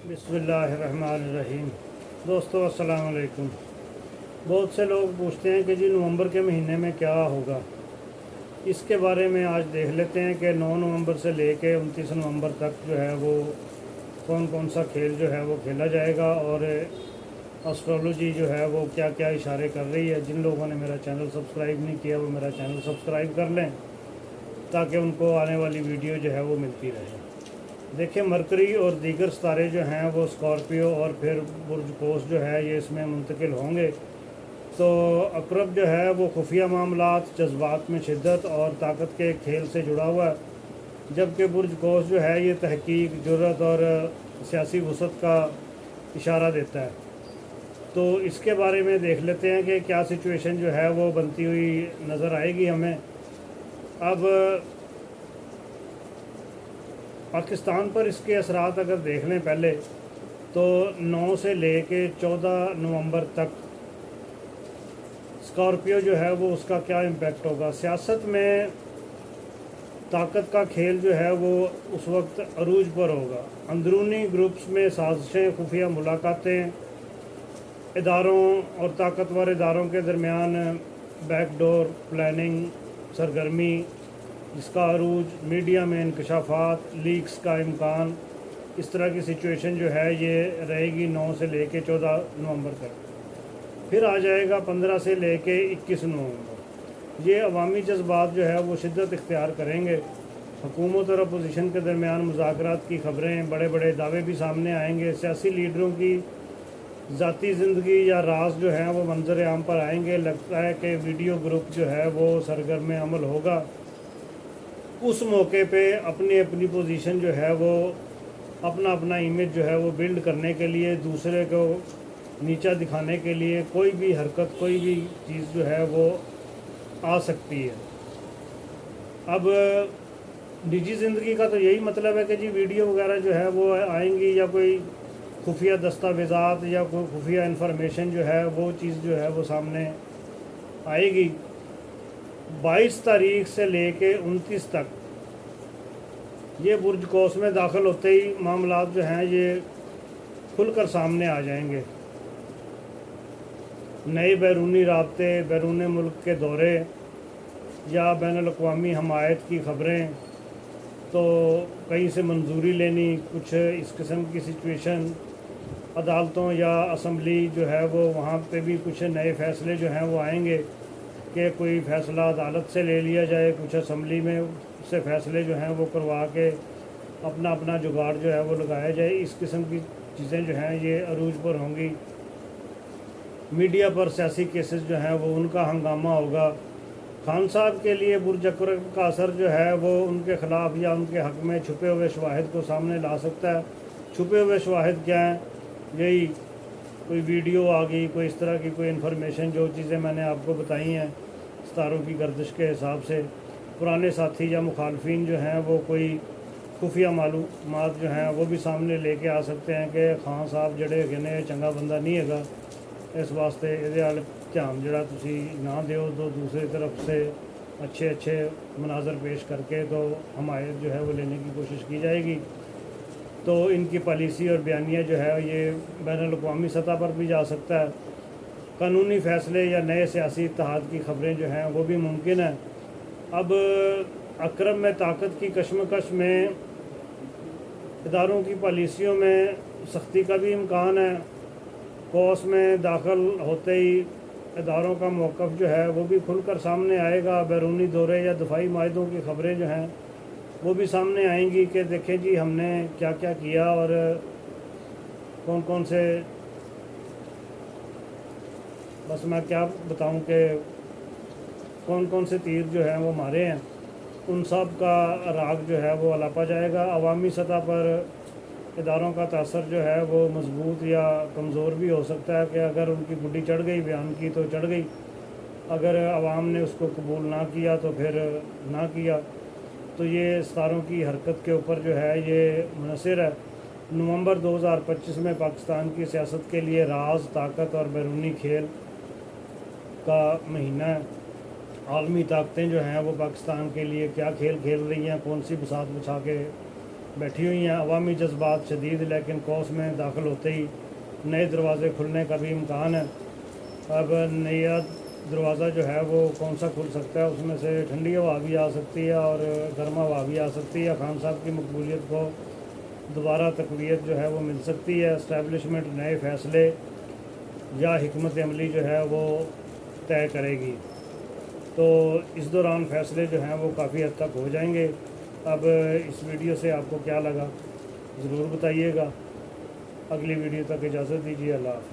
बिस्मिल्लाहिर्रहमानिर्रहीम। दोस्तों अस्सलाम वालेकुम। बहुत से लोग पूछते हैं कि जी नवंबर के महीने में क्या होगा। इसके बारे में आज देख लेते हैं कि 9 नवंबर से लेके 29 नवंबर तक जो है वो कौन कौन सा खेल जो है वो खेला जाएगा और एस्ट्रोलॉजी जो है वो क्या क्या इशारे कर रही है। जिन लोगों ने मेरा चैनल सब्सक्राइब नहीं किया वो मेरा चैनल सब्सक्राइब कर लें ताकि उनको आने वाली वीडियो जो है वो मिलती रहे। देखिए, मरकरी और दीगर सितारे जो हैं वो स्कॉर्पियो और फिर बुर्ज कोस जो है ये इसमें मुंतकिल होंगे। तो अकरब जो है वो खुफिया मामलात, जज्बात में शिद्दत और ताकत के खेल से जुड़ा हुआ है, जबकि बुर्ज कोस जो है ये तहकीक, जुर्रत और सियासी वसअत का इशारा देता है। तो इसके बारे में देख लेते हैं कि क्या सिचुएशन जो है वो बनती हुई नज़र आएगी हमें। अब पाकिस्तान पर इसके असरात अगर देख लें पहले, तो 9 से ले कर 14 नवंबर तक स्कॉर्पियो जो है वो उसका क्या इम्पेक्ट होगा। सियासत में ताकत का खेल जो है वो उस वक्त अरूज पर होगा। अंदरूनी ग्रुप्स में साजिशें, खुफिया मुलाकातें, इदारों और ताकतवर इदारों के दरमियान बैकडोर प्लानिंग सरगर्मी, जिसका अरूज, मीडिया में इंकशाफात, लीक्स का इम्कान, इस तरह की सिचुएशन जो है ये रहेगी 9 से लेके 14 नवंबर तक। फिर आ जाएगा 15 से लेके 21 नवंबर। ये अवामी जज्बात जो है वो शिद्दत इख्तियार करेंगे। हुकूमत और अपोजिशन के दरमियान मुज़ाकरात की ख़बरें, बड़े बड़े दावे भी सामने आएंगे। सियासी लीडरों की ज़ाती ज़िंदगी या राज जो है वो मंजर आम पर आएंगे। लगता है कि वीडियो ग्रुप जो है वो सरगर्म अमल होगा। उस मौके पे अपनी अपनी पोजीशन जो है वो अपना अपना इमेज जो है वो बिल्ड करने के लिए, दूसरे को नीचा दिखाने के लिए कोई भी हरकत, कोई भी चीज़ जो है वो आ सकती है। अब निजी ज़िंदगी का तो यही मतलब है कि जी वीडियो वगैरह जो है वो आएंगी, या कोई खुफिया दस्तावेज़ात या कोई खुफिया इन्फॉर्मेशन जो है वो चीज़ जो है वो सामने आएगी। 22 तारीख से लेके 29 तक ये बुर्ज कोस में दाखिल होते ही मामलात जो हैं ये खुलकर सामने आ जाएंगे। नए बैरूनी राब्ते, बैरून मुल्क के दौरे या बैनुल-अक़वामी हमायत की ख़बरें, तो कहीं से मंजूरी लेनी, कुछ इस किस्म की सिचुएशन, अदालतों या असम्बली जो है वो वहाँ पे भी कुछ नए फ़ैसले जो हैं वो आएंगे कि कोई फ़ैसला अदालत से ले लिया जाए, कुछ असम्बली में से फ़ैसले जो हैं वो करवा के अपना अपना जुगाड़ जो है वो लगाया जाए। इस किस्म की चीज़ें जो हैं ये अरूज पर होंगी। मीडिया पर सियासी केसेस जो हैं वो उनका हंगामा होगा। खान साहब के लिए बुर्ज अकरब का असर जो है वो उनके ख़िलाफ़ या उनके हक़ में छुपे हुए शवाहिद को सामने ला सकता है। छुपे हुए शवाहिद क्या हैं? यही कोई वीडियो आ गई, कोई इस तरह की कोई इन्फॉर्मेशन, जो चीज़ें मैंने आपको बताई हैं सितारों की गर्दिश के हिसाब से। पुराने साथी या मुखालफिन जो हैं वो कोई खुफिया मालूमात जो हैं वो भी सामने लेके आ सकते हैं कि खान साहब जड़े ने चंगा बंदा नहीं है, इस वास्ते ये वाल ध्यान जड़ा तुसी ना दिओ। तो दूसरी तरफ से अच्छे अच्छे मनाजर पेश करके तो हमायत जो है वो लेने की कोशिश की जाएगी। तो इनकी पॉलिसी और बयानिया जो है ये बैनुल-अक़वामी सतह पर भी जा सकता है। कानूनी फ़ैसले या नए सियासी इत्तेहाद की ख़बरें जो हैं वो भी मुमकिन है। अब अकरब में ताकत की कशमकश में इदारों की पॉलिसियों में सख्ती का भी इम्कान है। कोस में दाखिल होते ही इदारों का मौक़िफ़ जो है वो भी खुलकर सामने आएगा। बैरूनी दौरे या दफाई माहिदों की ख़बरें जो हैं वो भी सामने आएंगी कि देखें जी हमने क्या क्या किया और कौन कौन से, बस मैं क्या बताऊं कि कौन कौन से तीर जो हैं वो मारे हैं, उन सब का राग जो है वो अलापा जाएगा। अवामी सतह पर इदारों का तासर जो है वो मजबूत या कमज़ोर भी हो सकता है कि अगर उनकी गुड्डी चढ़ गई बयान की तो चढ़ गई, अगर आवाम ने उसको कबूल ना किया तो फिर ना किया। तो ये सितारों की हरकत के ऊपर जो है ये मुनहसर है। नवंबर 2025 में पाकिस्तान की सियासत के लिए राज, ताकत और बैरूनी खेल का महीना है। आलमी ताकतें जो हैं वो पाकिस्तान के लिए क्या खेल खेल रही हैं, कौन सी बसात बिछा के بیٹھی ہوئی ہیں عوامی جذبات شدید، لیکن کوس میں داخل ہوتے ہی نئے دروازے کھلنے کا بھی امکان ہے۔ اب نیا دروازہ جو ہے وہ کون سا کھل سکتا ہے؟ اس میں سے ٹھنڈی ہوا بھی آ سکتی ہے اور گرما ہوا بھی آ سکتی ہے۔ خان صاحب کی مقبولیت کو دوبارہ تقویت جو ہے وہ مل سکتی ہے۔ اسٹیبلشمنٹ نئے فیصلے یا حکمت عملی جو ہے وہ طے کرے گی، تو اس دوران فیصلے جو ہیں وہ کافی حد تک ہو جائیں گے۔ اب اس ویڈیو سے آپ کو کیا لگا ضرور بتائیے گا۔ اگلی ویڈیو تک اجازت دیجیے، اللہ حافظ۔